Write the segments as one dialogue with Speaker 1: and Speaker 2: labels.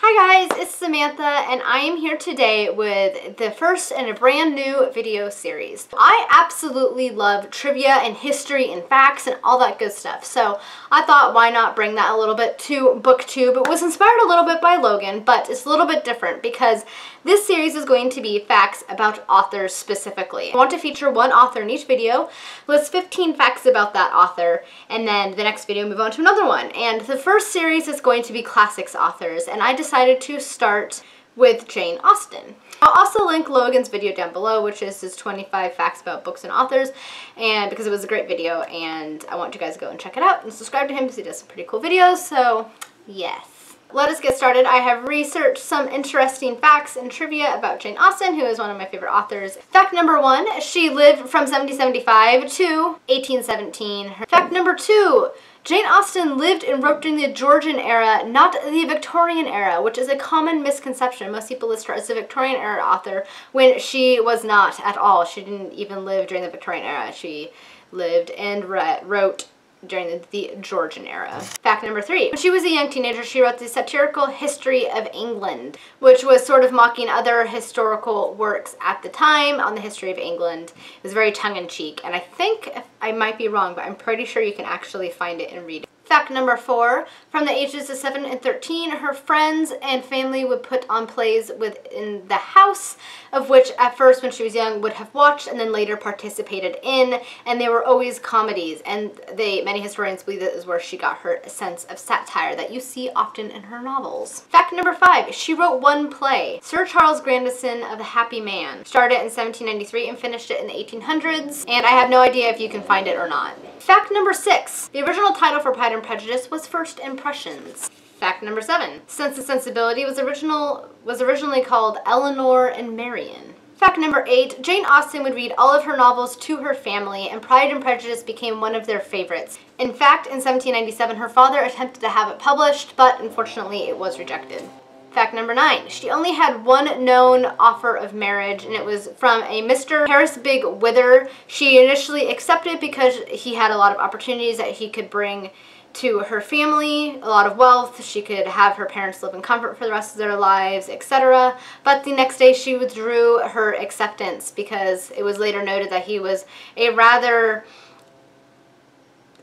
Speaker 1: Hi guys, it's Samantha and I am here today with the first in a brand new video series. I absolutely love trivia and history and facts and all that good stuff, so I thought why not bring that a little bit to Booktube. It was inspired a little bit by Logan, but it's a little bit different because this series is going to be facts about authors specifically. I want to feature one author in each video, list 15 facts about that author, and then the next video move on to another one. And the first series is going to be classics authors, and I decided to start with Jane Austen. I'll also link Logan's video down below, which is his 25 facts about books and authors, and because it was a great video and I want you guys to go and check it out and subscribe to him because he does some pretty cool videos, so yes. Let us get started. I have researched some interesting facts and trivia about Jane Austen, who is one of my favorite authors. Fact number 1, she lived from 1775 to 1817. Fact number 2, Jane Austen lived and wrote during the Georgian era, not the Victorian era, which is a common misconception. Most people list her as a Victorian era author when she was not at all. She didn't even live during the Victorian era. She lived and wrote during the Georgian era. Fact number 3, when she was a young teenager, she wrote the satirical History of England, which was sort of mocking other historical works at the time on the history of England. It was very tongue-in-cheek, and I think, I might be wrong, but I'm pretty sure you can actually find it and read it. Fact number 4, from the ages of 7 and 13, her friends and family would put on plays within the house, of which at first when she was young would have watched and then later participated in, and they were always comedies, and many historians believe that is where she got her sense of satire that you see often in her novels. Fact number 5, she wrote one play, Sir Charles Grandison of the Happy Man. Started in 1793 and finished it in the 1800s, and I have no idea if you can find it or not. Fact number 6, the original title for Pride and Prejudice was First Impressions. Fact number 7, Sense and Sensibility was originally called Eleanor and Marian. Fact number 8, Jane Austen would read all of her novels to her family, and Pride and Prejudice became one of their favorites. In fact, in 1797, her father attempted to have it published, but unfortunately it was rejected. Fact number 9, she only had one known offer of marriage, and it was from a Mr. Harris Big Wither. She initially accepted because he had a lot of opportunities that he could bring to her family, a lot of wealth, she could have her parents live in comfort for the rest of their lives, etc. But the next day she withdrew her acceptance because it was later noted that he was a rather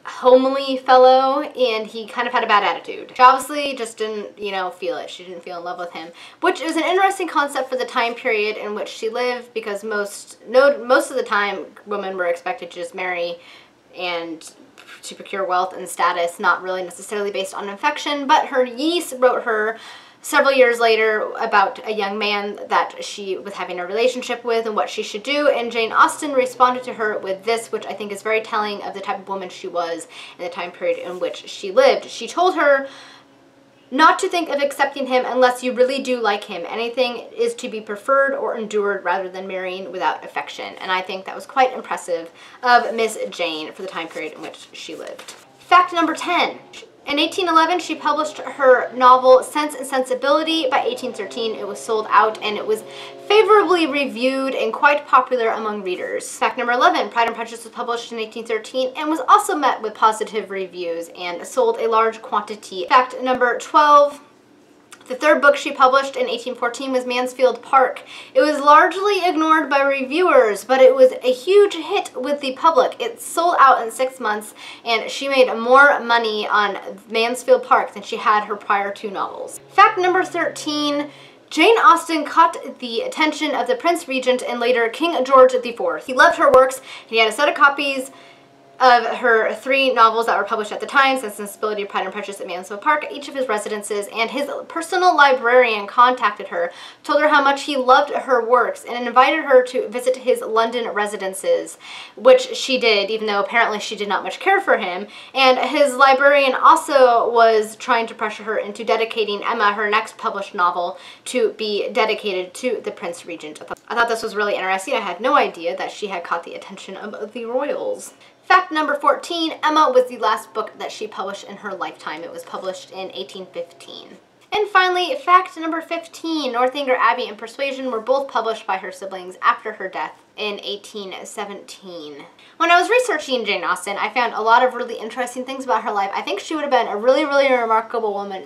Speaker 1: homely fellow and he kind of had a bad attitude. She obviously just didn't, feel it. She didn't feel in love with him, which is an interesting concept for the time period in which she lived, because most of the time women were expected to just marry and to procure wealth and status, not really necessarily based on affection. But her niece wrote her several years later about a young man that she was having a relationship with and what she should do, and Jane Austen responded to her with this, which I think is very telling of the type of woman she was in the time period in which she lived. She told her not to think of accepting him unless you really do like him. Anything is to be preferred or endured rather than marrying without affection. And I think that was quite impressive of Miss Jane for the time period in which she lived. Fact number 10. In 1811, she published her novel Sense and Sensibility. By 1813, it was sold out and it was favorably reviewed and quite popular among readers. Fact number 11, Pride and Prejudice was published in 1813 and was also met with positive reviews and sold a large quantity. Fact number 12, the third book she published in 1814 was Mansfield Park. It was largely ignored by reviewers, but it was a huge hit with the public. It sold out in 6 months, and she made more money on Mansfield Park than she had her prior 2 novels. Fact number 13, Jane Austen caught the attention of the Prince Regent and later King George IV. He loved her works, and he had a set of copies of her 3 novels that were published at the time, Sense and Sensibility, Pride and Prejudice, at Mansfield Park, at each of his residences, and his personal librarian contacted her, told her how much he loved her works, and invited her to visit his London residences, which she did, even though apparently she did not much care for him. And his librarian also was trying to pressure her into dedicating Emma, her next published novel, to be dedicated to the Prince Regent. I thought this was really interesting. I had no idea that she had caught the attention of the royals. Fact number 14, Emma was the last book that she published in her lifetime. It was published in 1815. And finally, fact number 15, Northanger Abbey and Persuasion were both published by her siblings after her death in 1817. When I was researching Jane Austen, I found a lot of really interesting things about her life. I think she would have been a really, really remarkable woman,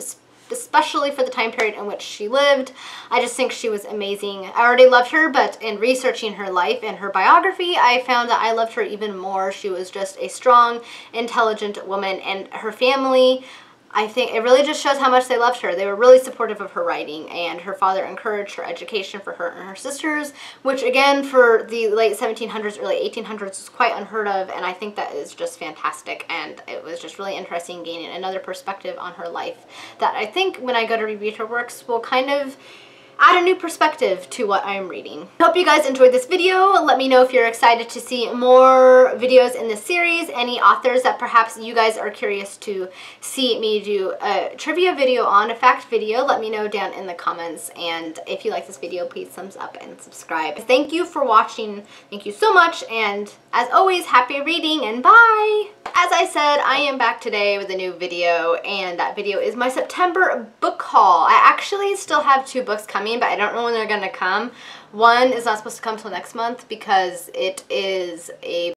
Speaker 1: especially for the time period in which she lived. I just think she was amazing. I already loved her, but in researching her life and her biography, I found that I loved her even more. She was just a strong, intelligent woman, and her family, I think it really just shows how much they loved her. They were really supportive of her writing, and her father encouraged her education for her and her sisters, which again for the late 1700s, early 1800s was quite unheard of, and I think that is just fantastic, and it was just really interesting gaining another perspective on her life that I think when I go to reread her works will kind of add a new perspective to what I'm reading. Hope you guys enjoyed this video. Let me know if you're excited to see more videos in this series, any authors that perhaps you guys are curious to see me do a trivia video on, a fact video. Let me know down in the comments, and if you like this video, please thumbs up and subscribe. Thank you for watching. Thank you so much, and as always, happy reading, and bye! As I said, I am back today with a new video, and that video is my September book haul. I actually still have 2 books coming, but I don't know when they're gonna come. One is not supposed to come till next month because it is a